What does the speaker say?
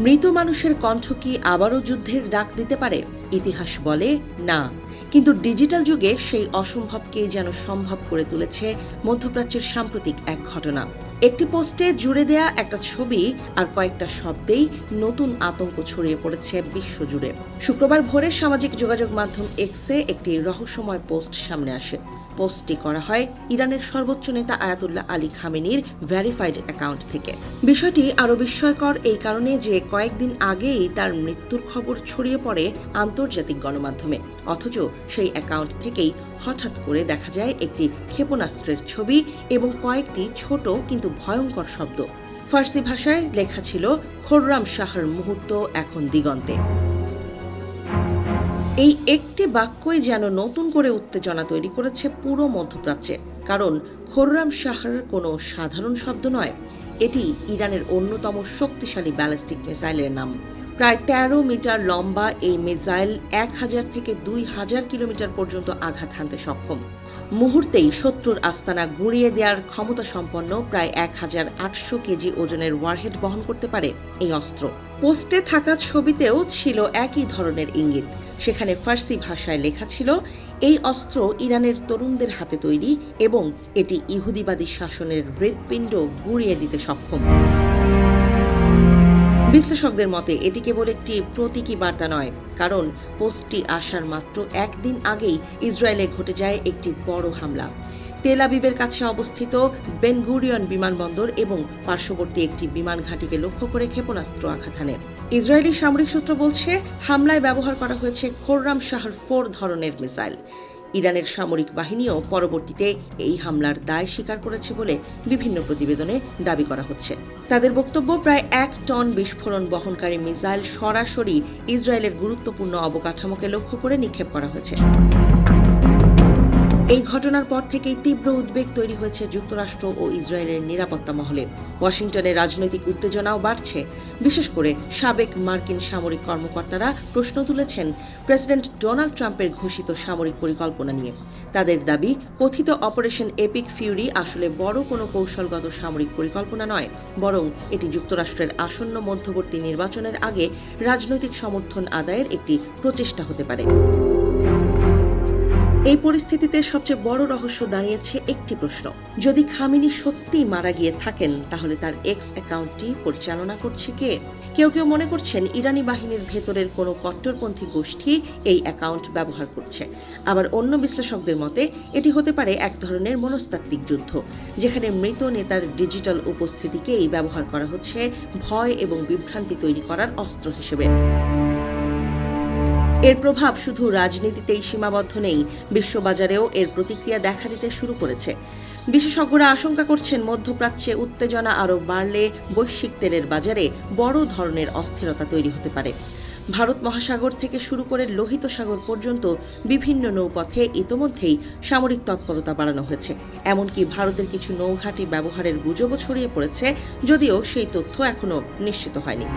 মৃত মানুষের কণ্ঠ কি আবারও যুদ্ধের ডাক দিতে পারে? ইতিহাস বলে না, কিন্তু ডিজিটাল যুগে সেই অসম্ভবকে যেন সম্ভব করে তুলেছে মধ্যপ্রাচ্যের সাম্প্রতিক এক ঘটনা। একটি পোস্টে জুড়ে দেয়া একটা ছবি আর কয়েকটা শব্দেই নতুন আতঙ্ক ছড়িয়ে পড়েছে বিশ্বজুড়ে। শুক্রবার ভোরে সামাজিক যোগাযোগ মাধ্যম এক্সে একটি রহস্যময় পোস্ট সামনে আসে। পোস্টটি করা হয় ইরানের সর্বোচ্চ নেতা আয়াতুল্লাহ আলী খামেনির ভেরিফাইড অ্যাকাউন্ট থেকে। বিষয়টি আরও বিস্ময়কর এই কারণে যে কয়েকদিন আগেই তার মৃত্যুর খবর ছড়িয়ে পড়ে আন্তর্জাতিক গণমাধ্যমে, অথচ সেই অ্যাকাউন্ট থেকেই হঠাৎ করে দেখা যায় একটি ক্ষেপণাস্ত্রের ছবি এবং কয়েকটি ছোট কিন্তু ভয়ঙ্কর শব্দ। ফার্সি ভাষায় লেখা ছিল, খোররাম শাহর মুহূর্ত এখন দিগন্তে। এই একটি বাক্যই যেন নতুন করে উত্তেজনা তৈরি করেছে পুরো মধ্যপ্রাচ্যে, কারণ খোররাম শাহর কোনো সাধারণ শব্দ নয়, এটি ইরানের অন্যতম শক্তিশালী ব্যালিস্টিক মিসাইলের নাম। প্রায় ১৩ মিটার লম্বা এই মিসাইল ১,০০০ থেকে ২,০০০ কিলোমিটার পর্যন্ত আঘাত হানতে সক্ষম। মুহূর্তেই শত্রুর আস্তানা গুঁড়িয়ে দেওয়ার ক্ষমতা সম্পন্ন প্রায় ১,৮০০ কেজি ওজনের ওয়ারহেড বহন করতে পারে এই অস্ত্র। পোস্টে থাকা ছবিতেও ছিল একই ধরনের ইঙ্গিত। সেখানে ফার্সি ভাষায় লেখা ছিল, এই অস্ত্র ইরানের তরুণদের হাতে তৈরি এবং এটি ইহুদিবাদী শাসনের হৃৎপিণ্ড গুঁড়িয়ে দিতে সক্ষম। বিশ্লেষকদের মতে এটি কেবল একটি প্রতীকী বার্তা নয়, কারণ পোস্টটি আসার মাত্র একদিন আগেই ইসরায়েলে ঘটে যায় একটি বড় হামলা। তেল আবিবের কাছে অবস্থিত বেন গুরিয়ন বিমানবন্দর এবং পার্শ্ববর্তী একটি বিমান ঘাঁটিকে লক্ষ্য করে ক্ষেপণাস্ত্র আঘাত হানে। ইসরায়েলি সামরিক সূত্র বলছে, হামলায় ব্যবহার করা হয়েছে খোররাম শাহর 4 ধরনের মিসাইল। ইরানের সামরিক বাহিনীও পরবর্তীতে এই হামলার দায় স্বীকার করেছে বলে বিভিন্ন প্রতিবেদনে দাবি করা হচ্ছে। তাদের বক্তব্য, প্রায় ১ টন বিস্ফোরণ বহনকারী মিসাইল সরাসরি ইসরায়েলের গুরুত্বপূর্ণ অবকাঠামোকে লক্ষ্য করে নিক্ষেপ করা হয়েছে। এই ঘটনার পর থেকেই তীব্র উদ্বেগ তৈরি হয়েছে যুক্তরাষ্ট্র ও ইসরায়েলের নিরাপত্তা মহলে। ওয়াশিংটনে রাজনৈতিক উত্তেজনাও বাড়ছে। বিশেষ করে সাবেক মার্কিন সামরিক কর্মকর্তারা প্রশ্ন তুলেছেন প্রেসিডেন্ট ডোনাল্ড ট্রাম্পের ঘোষিত সামরিক পরিকল্পনা নিয়ে। তাদের দাবি, কথিত অপারেশন এপিক ফিউরি আসলে বড় কোনো কৌশলগত সামরিক পরিকল্পনা নয়, বরং এটি যুক্তরাষ্ট্রের আসন্ন মধ্যবর্তী নির্বাচনের আগে রাজনৈতিক সমর্থন আদায়ের একটি প্রচেষ্টা হতে পারে। এই পরিস্থিতিতে সবচেয়ে বড় রহস্য দাঁড়িয়েছে একটি প্রশ্ন, যদি খামেনি সত্যিই মারা গিয়ে থাকেন তাহলে তার এক্স অ্যাকাউন্টটি পরিচালনা করছে কে? কেউ কেউ মনে করছেন ইরানি বাহিনীর ভেতরের কোনো কট্টরপন্থী গোষ্ঠী এই অ্যাকাউন্ট ব্যবহার করছে। আবার অন্য বিশ্লেষকদের মতে এটি হতে পারে এক ধরনের মনস্তাত্ত্বিক যুদ্ধ, যেখানে মৃত নেতার ডিজিটাল উপস্থিতিকেই ব্যবহার করা হচ্ছে ভয় এবং বিভ্রান্তি তৈরি করার অস্ত্র হিসেবে। এর প্রভাব শুধু রাজনীতিতেই সীমাবদ্ধ নেই, বিশ্ববাজারেও এর প্রতিক্রিয়া দেখা দিতে শুরু করেছে। বিশেষজ্ঞরা আশঙ্কা করছেন, মধ্যপ্রাচ্যে উত্তেজনা আরও বাড়লে বৈশ্বিক তেলের বাজারে বড় ধরনের অস্থিরতা তৈরি হতে পারে। ভারত মহাসাগর থেকে শুরু করে লোহিত সাগর পর্যন্ত বিভিন্ন নৌপথে ইতোমধ্যেই সামরিক তৎপরতা বাড়ানো হয়েছে। এমনকি ভারতের কিছু নৌঘাঁটি ব্যবহারের গুজবও ছড়িয়ে পড়েছে, যদিও সেই তথ্য এখনও নিশ্চিত হয়নি।